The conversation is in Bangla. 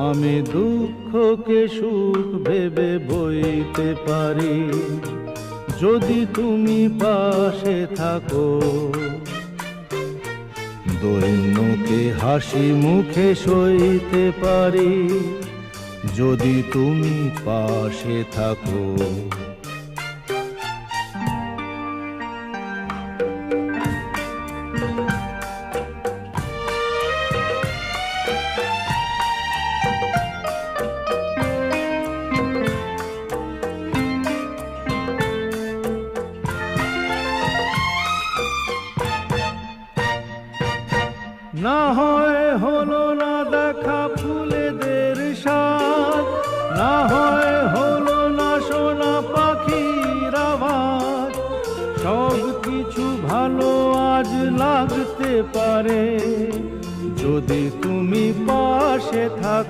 আমি দুঃখকে সুখ ভেবে বইতে পারি যদি তুমি পাশে থাকো। দৈন্যকে হাসি মুখে সইতে পারি যদি তুমি পাশে থাকো। না হয় হলো না দেখা ফুলেদের স্বাদ, না হয় হলো না শোনা পাখির আওয়াজ, সব কিছু ভালো আজ লাগতে পারে যদি তুমি পাশে থাকো।